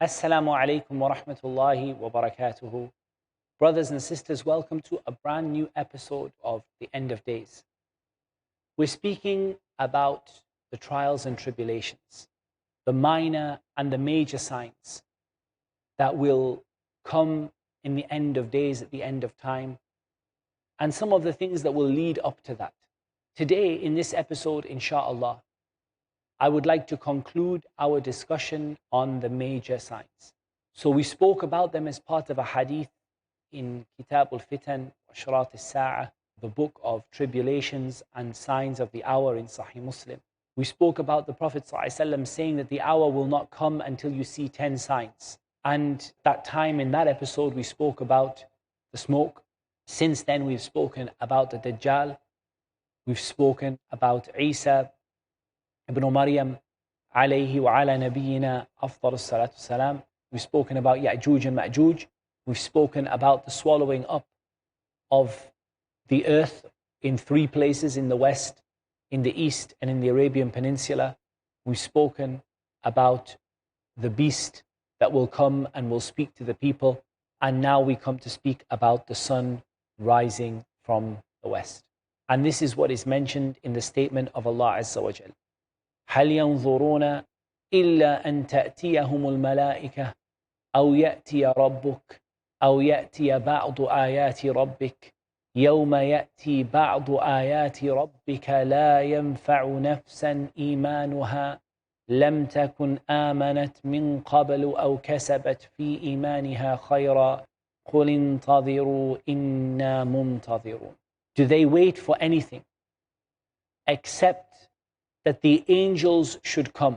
Assalamu alaikum wa rahmatullahi wa barakatuhu. Brothers and sisters, welcome to a brand new episode of The End of Days. We're speaking about the trials and tribulations, the minor and the major signs that will come in the end of days, at the end of time, and some of the things that will lead up to that. Today, in this episode, inshallah, I would like to conclude our discussion on the major signs. So we spoke about them as part of a hadith in Episode-15, Ashrat al-Sa'ah, the book of tribulations and signs of the hour in Sahih Muslim. We spoke about the Prophet ﷺ saying that the hour will not come until you see 10 signs. And that time in that episode we spoke about the smoke. Since then we've spoken about the Dajjal. We've spoken about Isa ibn Maryam alayhi wa ala nabiyyina afdal salatu salam. We've spoken about Ya'juj and Ma'juj. We've spoken about the swallowing up of the earth in 3 places, in the west, in the east, and in the Arabian Peninsula. We've spoken about the beast that will come and will speak to the people. And now we come to speak about the sun rising from the west. And this is what is mentioned in the statement of Allah Azza wa Jal. هل ينظرون إلا أن تأتيهم الملائكة أو يأتي ربك أو يأتي بعض آيات ربك يوم يأتي بعض آيات ربك لا ينفع نفسا إيمانها لم تكن آمنت من قبل أو كسبت في إيمانها خيرا قل انتظروا إنا منتظرون. Do they wait for anything except that the angels should come,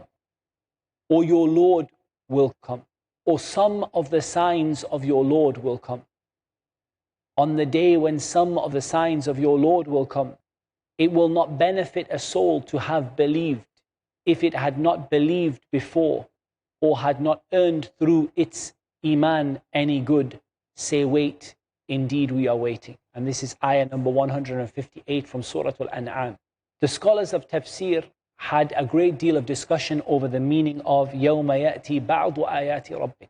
or your Lord will come, or some of the signs of your Lord will come? On the day when some of the signs of your Lord will come, it will not benefit a soul to have believed if it had not believed before or had not earned through its iman any good. Say, wait, indeed we are waiting. And this is ayah number 158 from Surah Al-An'am. The scholars of tafsir had a great deal of discussion over the meaning of يَوْمَ يَأْتِي بَعْضُ آيَاتِ رَبِّكَ,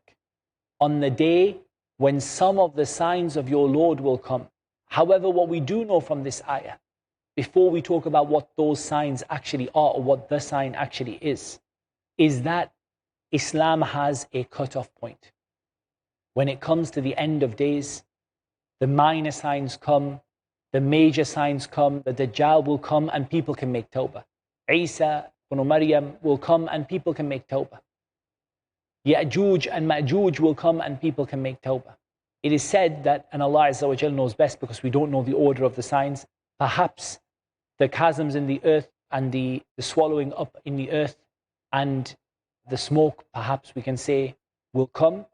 on the day when some of the signs of your Lord will come. However, what we do know from this ayah, before we talk about what those signs actually are or what the sign actually is that Islam has a cutoff point. When it comes to the end of days, the minor signs come, the major signs come, the Dajjal will come and people can make tawbah. Isa ibn Maryam will come and people can make tawbah. Ya'juj and Ma'juj will come and people can make tawbah. It is said that, and Allah Azza wa Jal knows best because we don't know the order of the signs, perhaps the chasms in the earth and the swallowing up in the earth and the smoke, perhaps we can say, will come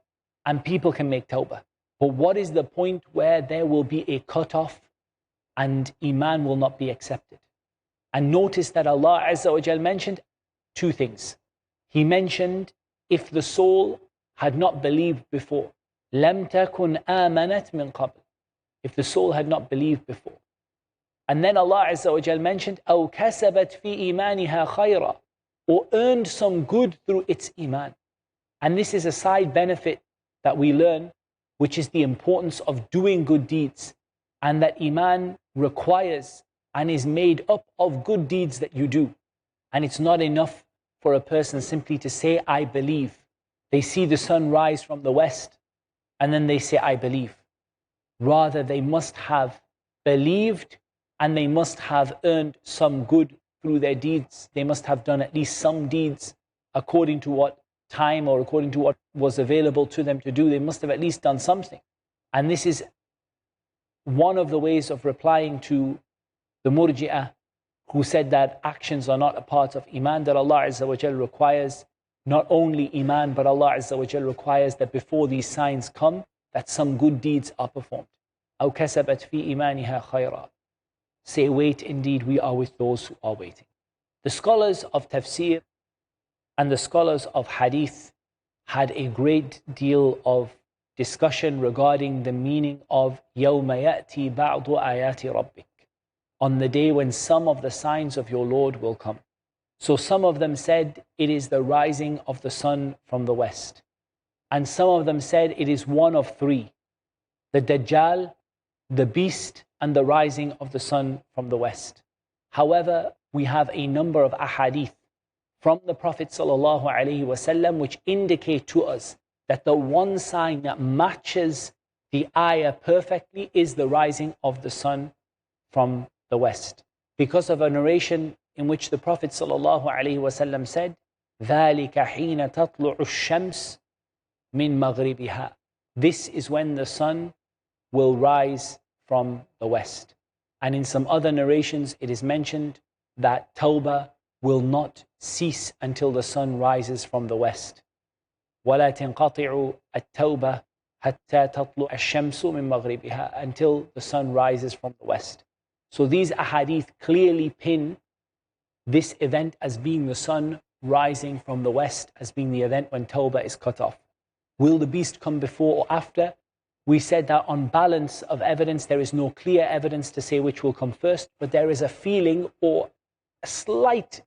and people can make tawbah. But what is the point where there will be a cutoff and iman will not be accepted? And notice that Allah Azza wa Jal mentioned 2 things. He mentioned if the soul had not believed before. لَمْ تَكُنْ آمَنَتْ مِنْ قَبْلِ. If the soul had not believed before. And then Allah Azza wa Jal mentioned أَوْ كَسَبَتْ فِي إِيمَانِهَا خَيْرًا, or earned some good through its iman. And this is a side benefit that we learn, which is the importance of doing good deeds, and that iman requires and is made up of good deeds that you do. And it's not enough for a person simply to say, I believe. They see the sun rise from the west and then they say, I believe. Rather, they must have believed and they must have earned some good through their deeds. They must have done at least some deeds according to what time or according to what was available to them to do. They must have at least done something. And this is one of the ways of replying to the Murji'ah, who said that actions are not a part of iman, that Allah Azza wa Jal requires not only iman, but Allah Azza wa Jal requires that before these signs come, that some good deeds are performed. أَوْ كَسَبَتْ فِي إِيمَانِهَا خَيْرًا. Say, wait, indeed we are with those who are waiting. The scholars of tafsir and the scholars of hadith had a great deal of discussion regarding the meaning of يَوْمَ يَأْتِي بَعْضُ آيَاتِ رَبِّكَ, on the day when some of the signs of your Lord will come. So some of them said it is the rising of the sun from the west. And some of them said it is one of three: the Dajjal, the beast, and the rising of the sun from the west. However, we have a number of ahadith from the Prophet ﷺ which indicate to us that the one sign that matches the ayah perfectly is the rising of the sun from the west. Because of a narration in which the Prophet ﷺ said, ذَلِكَ حِينَ تَطْلُعُ الشَّمْسِ مِنْ مَغْرِبِهَا. This is when the sun will rise from the west. And in some other narrations it is mentioned that Tawbah will not cease until the sun rises from the west. وَلَا تَنْقَطِعُ التَّوْبَةِ حَتَّى تَطْلُعَ الشَّمْسُ مِنْ مَغْرِبِهَا, until the sun rises from the west. So these ahadith clearly pin this event as being the sun rising from the west, as being the event when Tawbah is cut off. Will the beast come before or after? We said that on balance of evidence, there is no clear evidence to say which will come first, but there is a feeling or a slight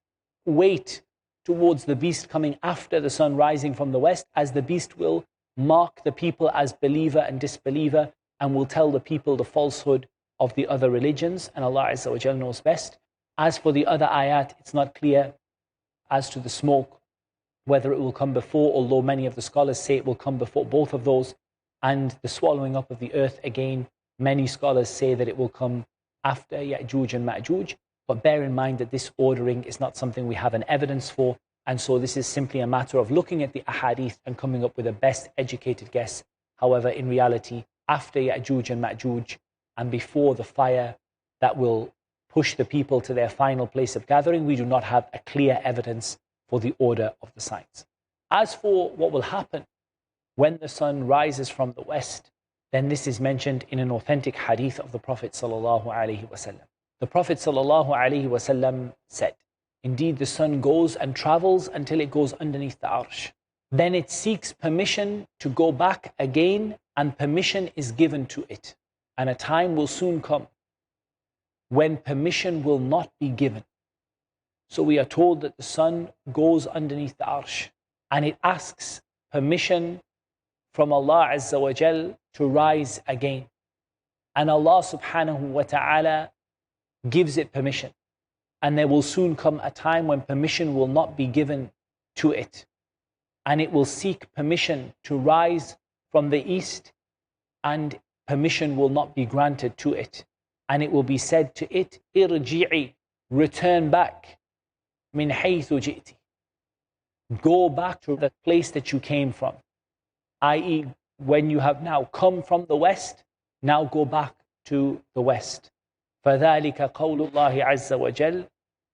weight towards the beast coming after the sun rising from the west, as the beast will mark the people as believer and disbeliever and will tell the people the falsehood of the other religions, and Allah Azza wa Jal knows best. As for the other ayat, it's not clear as to the smoke, whether it will come before, although many of the scholars say it will come before both of those. And the swallowing up of the earth, again, many scholars say that it will come after Ya'juj and Ma'juj. But bear in mind that this ordering is not something we have an evidence for. And so this is simply a matter of looking at the ahadith and coming up with a best educated guess. However, in reality, after Ya'juj and Ma'juj and before the fire that will push the people to their final place of gathering, we do not have a clear evidence for the order of the signs. As for what will happen when the sun rises from the west, then this is mentioned in an authentic hadith of the Prophet ﷺ. The Prophet ﷺ said, indeed the sun goes and travels until it goes underneath the arsh. Then it seeks permission to go back again, and permission is given to it. And a time will soon come when permission will not be given. So we are told that the sun goes underneath the arsh and it asks permission from Allah Azza wa Jal to rise again. And Allah subhanahu wa ta'ala gives it permission. And there will soon come a time when permission will not be given to it. And it will seek permission to rise from the east, and permission will not be granted to it. And it will be said to it, irji'i, return back, min haythu ji'ti. Go back to the place that you came from. I.e., when you have now come from the west, now go back to the west. فَذَلِكَ قَوْلُ اللَّهِ عَزَّ وَجَلَّ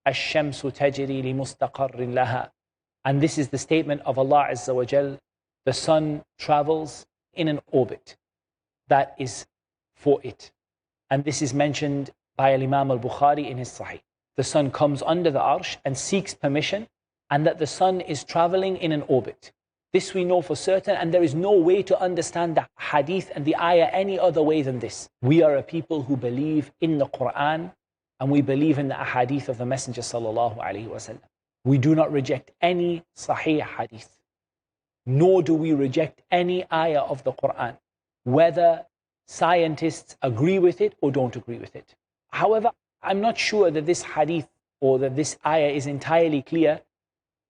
الشَّمْسُ تَجْرِي لِمُسْتَقَرٍ لَهَا. And this is the statement of Allah Azza wa Jal: the sun travels in an orbit that is for it. And this is mentioned by Imam al-Bukhari in his Sahih. The sun comes under the arsh and seeks permission, and that the sun is traveling in an orbit. This we know for certain, and there is no way to understand the hadith and the ayah any other way than this. We are a people who believe in the Quran, and we believe in the ahadith of the Messenger sallallahu alaihi wasallam. We do not reject any sahih hadith, nor do we reject any ayah of the Quran, whether scientists agree with it or don't agree with it. However, I'm not sure that this hadith or that this ayah is entirely clear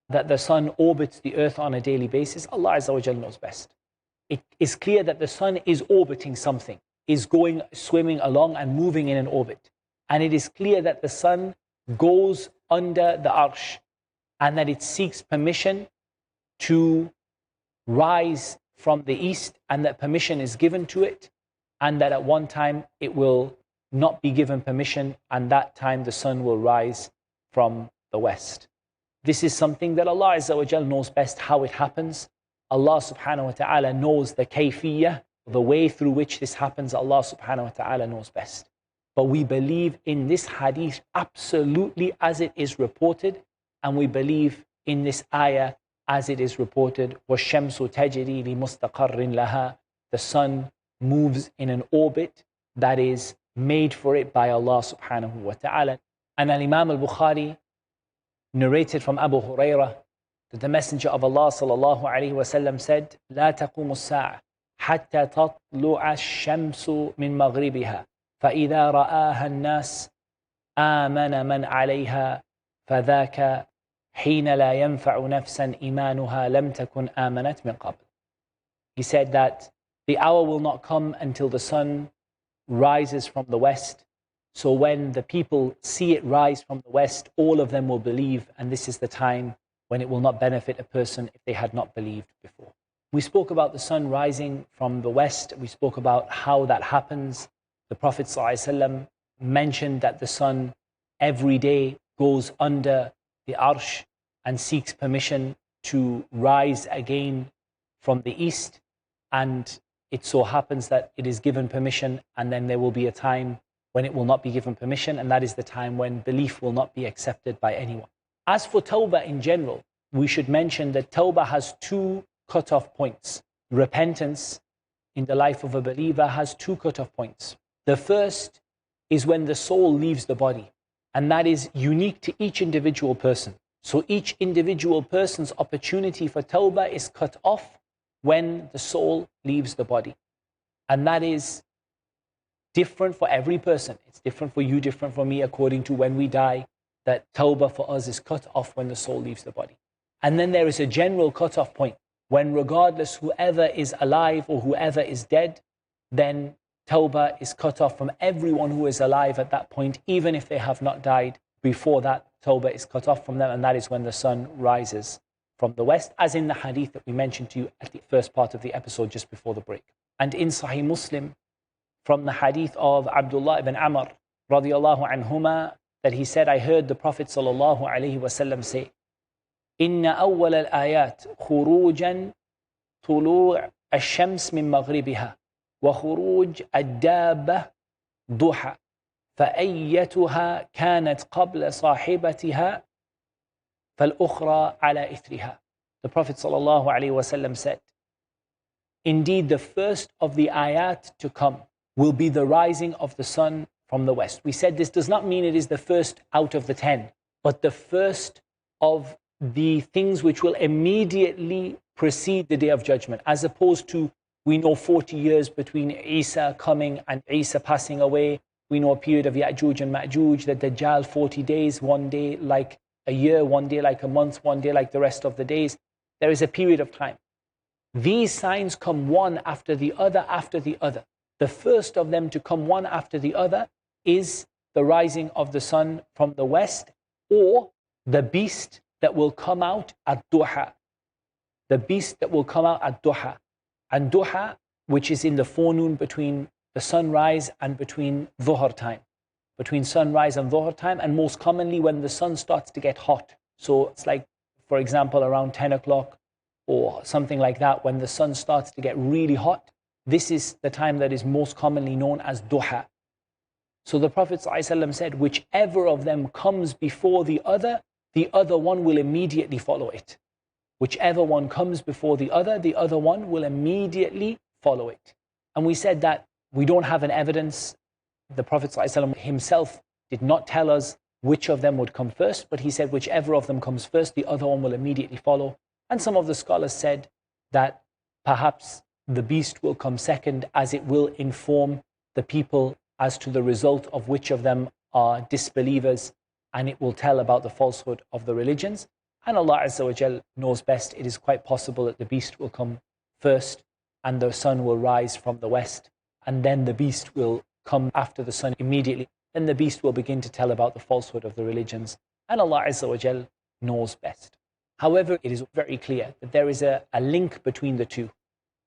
that the sun orbits the earth on a daily basis. Allah Azza wa Jalla knows best. It is clear that the sun is orbiting something, is going, swimming along and moving in an orbit. And it is clear that the sun goes under the arsh and that it seeks permission to rise from the east, and that permission is given to it, and that at one time it will not be given permission, and that time the sun will rise from the west. This is something that Allah Azza wa Jal knows best how it happens. Allah subhanahu wa ta'ala knows the kayfiyah, the way through which this happens. Allah subhanahu wa ta'ala knows best. But we believe in this hadith absolutely as it is reported, and we believe in this ayah as it is reported. وَالشَّمْسُ تَجْرِي لِمُسْتَقَرٍ لَهَا. The sun moves in an orbit that is made for it by Allah subhanahu wa ta'ala. And Imam al-Bukhari narrated from Abu Hurairah that the Messenger of Allah sallallahu alaihi wasallam said, لا تقوم الساعة حتى تطلع الشمس من مغربها فإذا رآها الناس آمن من عليها فذاك حين لا ينفع نفسا إيمانها لم تكن آمنت من قبل. He said that the hour will not come until the sun rises from the west. So when the people see it rise from the west, all of them will believe, and this is the time when it will not benefit a person if they had not believed before. We spoke about the sun rising from the west. We spoke about how that happens. The Prophet ﷺ mentioned that the sun every day goes under the arsh and seeks permission to rise again from the east. And it so happens that it is given permission, and then there will be a time when it will not be given permission, and that is the time when belief will not be accepted by anyone. As for tawbah in general, we should mention that tawbah has two cutoff points. Repentance in the life of a believer has two cutoff points. The first is when the soul leaves the body, and that is unique to each individual person. So each individual person's opportunity for tawbah is cut off when the soul leaves the body. And that is different for every person. It's different for you, different for me, according to when we die, that tawbah for us is cut off when the soul leaves the body. And then there is a general cut-off point when, regardless whoever is alive or whoever is dead, then tawbah is cut off from everyone who is alive at that point, even if they have not died. Before that, tawbah is cut off from them, and that is when the sun rises from the west, as in the hadith that we mentioned to you at the first part of the episode just before the break. And in Sahih Muslim, from the hadith of Abdullah ibn Amr radiyallahu anhuma, that he said, I heard the Prophet sallallahu alaihi wasallam say, إن أول الآيات خروجا طلوع الشمس من مغربها وخروج الدابة ضحى فأيتها كانت قبل صاحبتها فالأخرى على إثرها. The Prophet sallallahu alaihi wasallam said, indeed the first of the ayat to come will be the rising of the sun from the west. We said this does not mean it is the first out of the 10, but the first of the things which will immediately precede the Day of Judgment, as opposed to, we know 40 years between Isa coming and Isa passing away. We know a period of Ya'juj and Ma'juj, the Dajjal 40 days, one day like a year, one day like a month, one day like the rest of the days. There is a period of time. These signs come one after the other after the other. The first of them to come one after the other is the rising of the sun from the west, or the beast that will come out at duha. The beast that will come out at duha. And duha, which is in the forenoon between the sunrise and between dhuhr time. Between sunrise and dhuhr time, and most commonly when the sun starts to get hot. So it's like, for example, around 10 o'clock or something like that, when the sun starts to get really hot. This is the time that is most commonly known as duha. So the Prophet ﷺ said, whichever of them comes before the other one will immediately follow it. Whichever one comes before the other one will immediately follow it. And we said that we don't have an evidence. The Prophet ﷺ himself did not tell us which of them would come first, but he said whichever of them comes first, the other one will immediately follow. And some of the scholars said that perhaps the beast will come second, as it will inform the people as to the result of which of them are disbelievers, and it will tell about the falsehood of the religions. And Allah Azza wa Jal knows best. It is quite possible that the beast will come first and the sun will rise from the west, and then the beast will come after the sun immediately. Then the beast will begin to tell about the falsehood of the religions, and Allah Azza wa Jal knows best. However, it is very clear that there is a link between the two,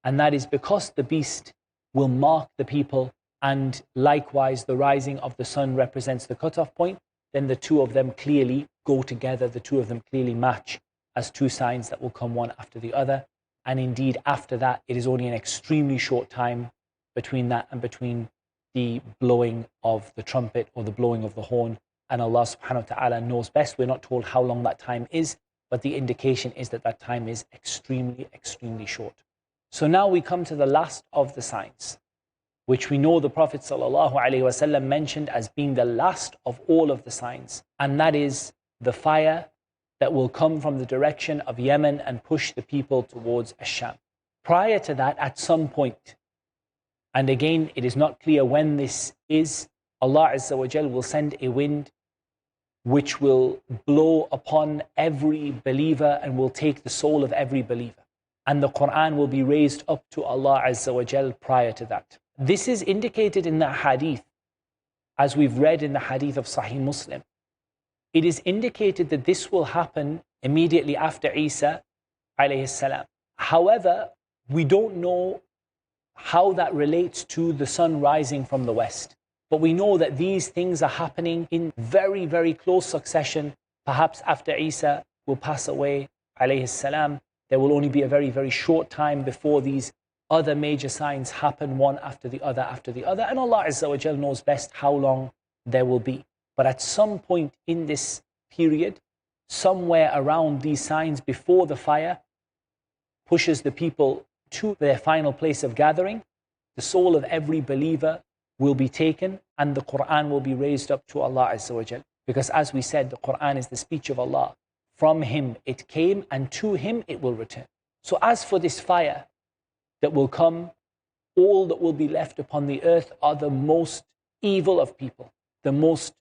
and that is because the beast will mark the people, and likewise the rising of the sun represents the cutoff point, then the two of them clearly go together, the two of them clearly match as two signs that will come one after the other. And indeed, after that, it is only an extremely short time between that and between the blowing of the trumpet or the blowing of the horn. And Allah subhanahu wa ta'ala knows best. We're not told how long that time is, but the indication is that that time is extremely, extremely short. So now we come to the last of the signs, which we know the Prophet ﷺ mentioned as being the last of all of the signs. And that is the fire that will come from the direction of Yemen and push the people towards Asham. Prior to that, at some point, and again, it is not clear when this is, Allah Azza wa Jal will send a wind which will blow upon every believer and will take the soul of every believer. And the Quran will be raised up to Allah Azza wa Jal prior to that. This is indicated in the hadith, as we've read in the hadith of Sahih Muslim. It is indicated that this will happen immediately after Isa alayhi salam. However, we don't know how that relates to the sun rising from the west. But we know that these things are happening in very, very close succession. Perhaps after Isa will pass away, alayhi salam, there will only be a very, very short time before these other major signs happen one after the other, and Allah Azza wa Jal knows best how long there will be. But at some point in this period, somewhere around these signs before the fire pushes the people to their final place of gathering, the soul of every believer will be taken and the Quran will be raised up to Allah Azza wa Jal. Because as we said, the Quran is the speech of Allah. From Him it came and to Him it will return. So as for this fire that will come, all that will be left upon the earth are the most evil of people, the most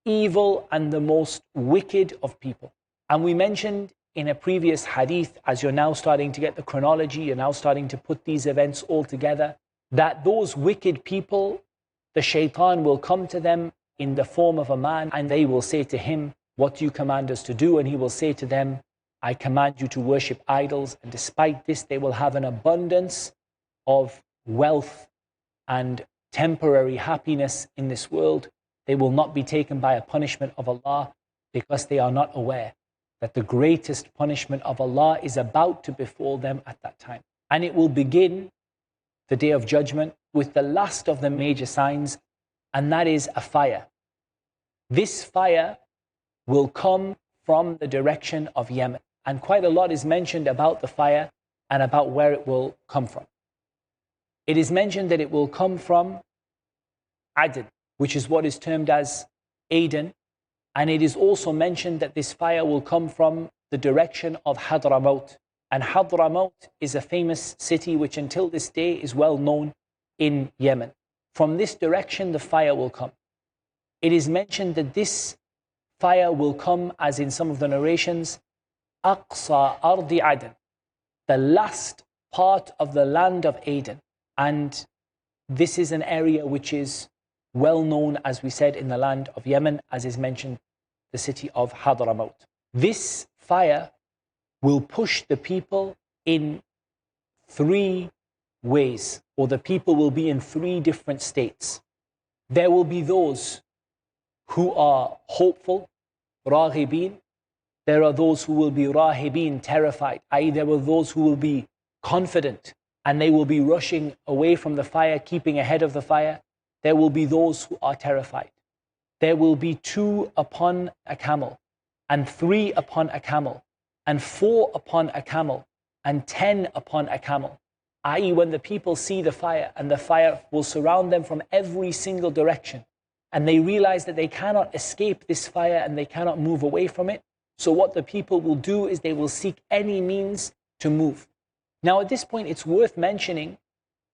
evil and the most wicked of people. And we mentioned in a previous hadith, as you're now starting to get the chronology, you're now starting to put these events all together, that those wicked people, the shaitan will come to them in the form of a man and they will say to him, "What do you command us to do?" And he will say to them, "I command you to worship idols." And despite this, they will have an abundance of wealth and temporary happiness in this world. They will not be taken by a punishment of Allah because they are not aware that the greatest punishment of Allah is about to befall them at that time. And it will begin the Day of Judgment with the last of the major signs, and that is a fire. This fire will come from the direction of Yemen. And quite a lot is mentioned about the fire and about where it will come from. It is mentioned that it will come from Aden, which is what is termed as Aden. And it is also mentioned that this fire will come from the direction of Hadramaut. And Hadramaut is a famous city which until this day is well known in Yemen. From this direction the fire will come. It is mentioned that this fire will come, as in some of the narrations, Aqsa Ardi Aden, the last part of the land of Aden. And this is an area which is well known, as we said, in the land of Yemen, as is mentioned, the city of Hadramaut. This fire will push the people in three ways, or the people will be in three different states. There will be those who are hopeful, raghibin. There are those who will be rahibin, terrified, i.e. there are those who will be confident and they will be rushing away from the fire, keeping ahead of the fire. There will be those who are terrified. There will be 2 upon a camel, and 3 upon a camel, and 4 upon a camel, and 10 upon a camel. I.e. when the people see the fire, and the fire will surround them from every single direction, and they realize that they cannot escape this fire and they cannot move away from it. So what the people will do is they will seek any means to move. Now at this point it's worth mentioning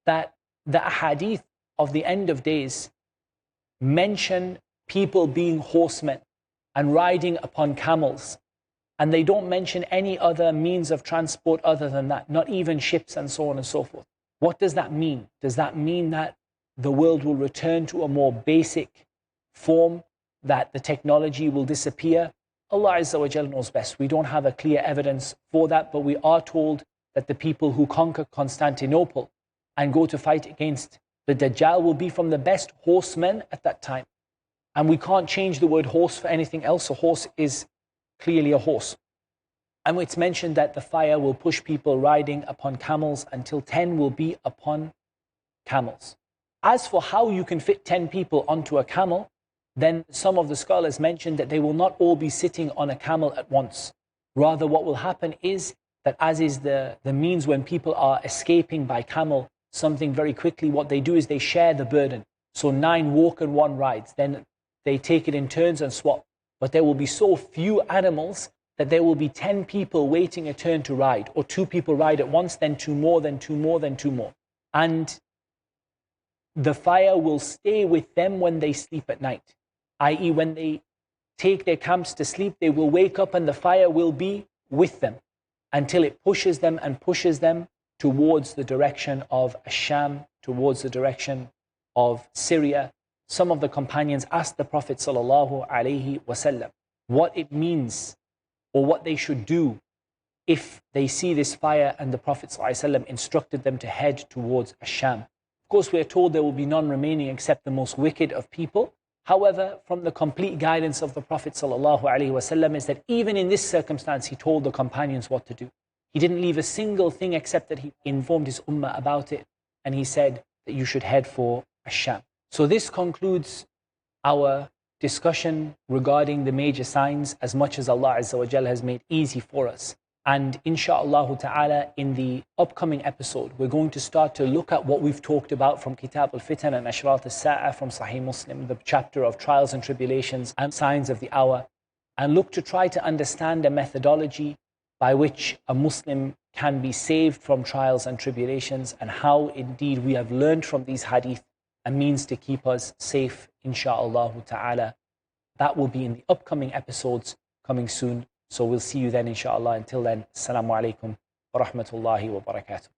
that the ahadith of the end of days mention people being horsemen and riding upon camels, and they don't mention any other means of transport other than that, not even ships and so on and so forth. What does that mean? Does that mean that the world will return to a more basic form, that the technology will disappear? Allah Azza wa Jal knows best. We don't have a clear evidence for that, but we are told that the people who conquer Constantinople and go to fight against the Dajjal will be from the best horsemen at that time. And we can't change the word horse for anything else. A horse is clearly a horse. And it's mentioned that the fire will push people riding upon camels until 10 will be upon camels. As for how you can fit 10 people onto a camel, then some of the scholars mentioned that they will not all be sitting on a camel at once. Rather, what will happen is that, as is the means when people are escaping by camel something very quickly, what they do is they share the burden. So 9 walk and 1 rides. Then they take it in turns and swap. But there will be so few animals that there will be 10 people waiting a turn to ride, or 2 people ride at once, then 2 more, then 2 more, then 2 more. And the fire will stay with them when they sleep at night, i.e. when they take their camps to sleep, they will wake up and the fire will be with them until it pushes them and pushes them towards the direction of Sham, towards the direction of Syria. Some of the companions asked the Prophet ﷺ what it means or what they should do if they see this fire, and the Prophet ﷺ instructed them to head towards Sham. Of course, we are told there will be none remaining except the most wicked of people. However, from the complete guidance of the Prophet ﷺ is that even in this circumstance, he told the companions what to do. He didn't leave a single thing except that he informed his ummah about it, and he said that you should head for Sham. So this concludes our discussion regarding the major signs, as much as Allah Azza wa Jal has made easy for us. And insha'Allah ta'ala, in the upcoming episode, we're going to start to look at what we've talked about from Kitab al-Fitan and Ashrat al-Sa'ah from Sahih Muslim, the chapter of trials and tribulations and signs of the hour, and look to try to understand a methodology by which a Muslim can be saved from trials and tribulations, and how indeed we have learned from these hadith a means to keep us safe, insha'Allah ta'ala. That will be in the upcoming episodes coming soon. So we'll see you then, insha'Allah. Until then, assalamu alaikum wa rahmatullahi wa barakatuh.